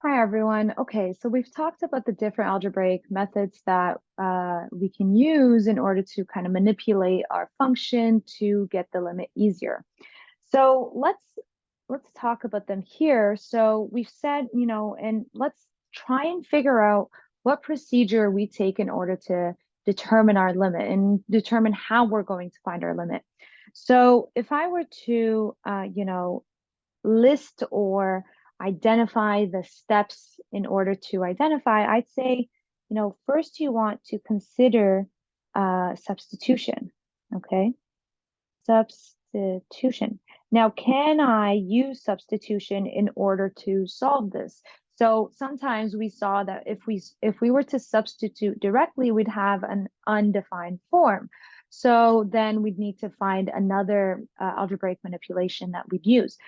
Hi, everyone. Okay, so we've talked about the different algebraic methods that we can use in order to kind of manipulate our function to get the limit easier. So let's talk about them here. So we've said, and let's try and figure out what procedure we take in order to determine our limit and determine how we're going to find our limit. So if I were to, list or identify the steps in order to identify, I'd say, first you want to consider substitution. Okay, substitution. Now, can I use substitution in order to solve this? So sometimes we saw that if we were to substitute directly, we'd have an undefined form. So then we'd need to find another algebraic manipulation that we'd use.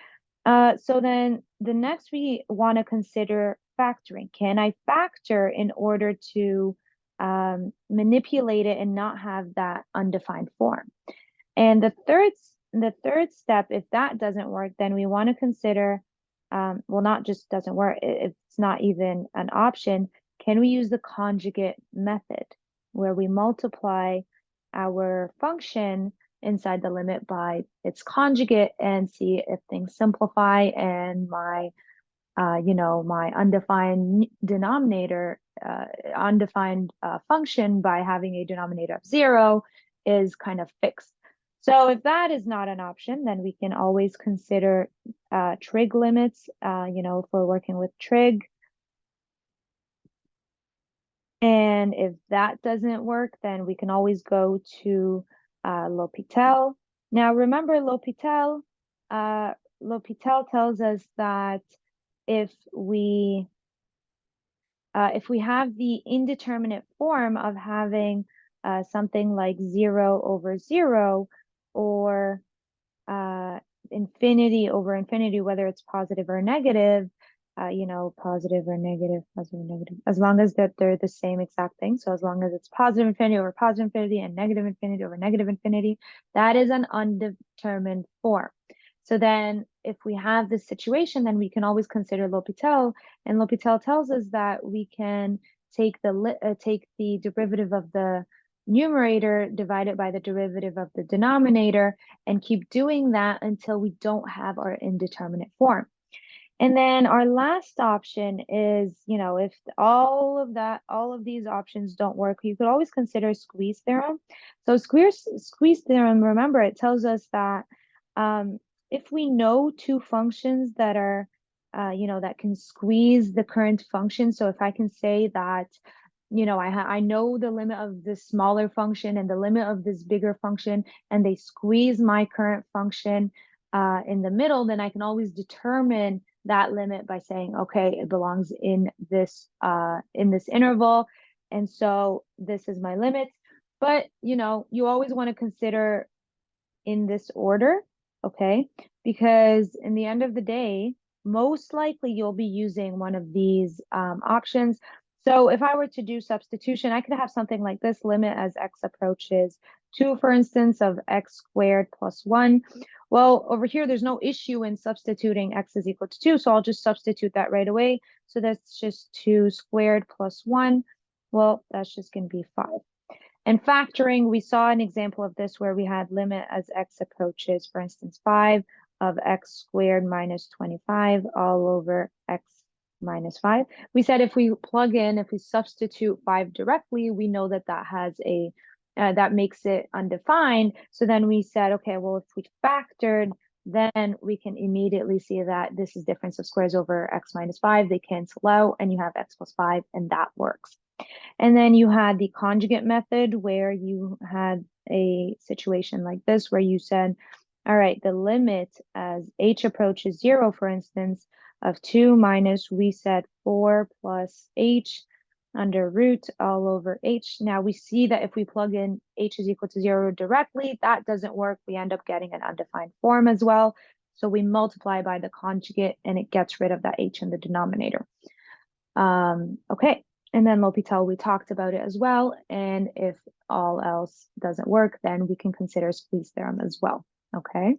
So then the next we want to consider factoring. Can I factor in order to manipulate it and not have that undefined form? And the third step, if that doesn't work, then we want to consider, well, not just doesn't work, it's not even an option. Can we use the conjugate method where we multiply our function inside the limit by its conjugate and see if things simplify and my undefined denominator, undefined function by having a denominator of 0 is kind of fixed. So if that is not an option, then we can always consider trig limits, if we're working with trig. And if that doesn't work, then we can always go to L'Hopital. Now, remember L'Hopital, L'Hopital tells us that if we have the indeterminate form of having something like 0 over 0 or infinity over infinity, whether it's positive or negative, positive or negative, as long as that they're the same exact thing. So as long as it's positive infinity over positive infinity and negative infinity over negative infinity, that is an undetermined form. So then if we have this situation, then we can always consider L'Hopital, and L'Hopital tells us that we can take the derivative of the numerator divided by the derivative of the denominator and keep doing that until we don't have our indeterminate form. And then our last option is, if all of these options don't work, you could always consider squeeze theorem. So squeeze theorem, remember, it tells us that if we know two functions that are, that can squeeze the current function. So if I can say that, I know the limit of this smaller function and the limit of this bigger function, and they squeeze my current function in the middle, then I can always determine that limit by saying, okay, it belongs in this interval, and so this is my limit. But you always want to consider in this order, okay? Because in the end of the day, most likely you'll be using one of these options. So if I were to do substitution, I could have something like this: limit as x approaches 2, for instance, of x squared plus 1. Well, over here, there's no issue in substituting x is equal to 2, so I'll just substitute that right away. So that's just 2 squared plus 1. Well, that's just going to be 5. And factoring, we saw an example of this where we had limit as x approaches, for instance, 5 of x squared minus 25 all over x minus 5. We said if we substitute 5 directly, we know that that makes it undefined. So then we said, okay, well, if we factored, then we can immediately see that this is difference of squares over x minus 5. They cancel out, and you have x plus 5, and that works. And then you had the conjugate method where you had a situation like this where you said, all right, the limit as h approaches 0, for instance, of 2 minus, we said 4 plus h under root all over h. Now we see that if we plug in h is equal to 0 directly, that doesn't work. We end up getting an undefined form as well. So we multiply by the conjugate and it gets rid of that h in the denominator. Okay. And then L'Hopital, we talked about it as well. And if all else doesn't work, then we can consider squeeze theorem as well. Okay.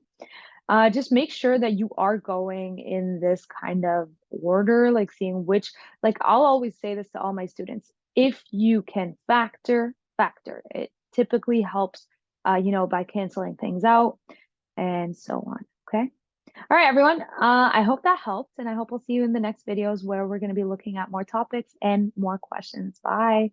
Just make sure that you are going in this kind of order, like seeing which, like I'll always say this to all my students. If you can factor, factor. It typically helps, by canceling things out and so on. Okay. All right, everyone. I hope that helped, and I hope we'll see you in the next videos where we're going to be looking at more topics and more questions. Bye.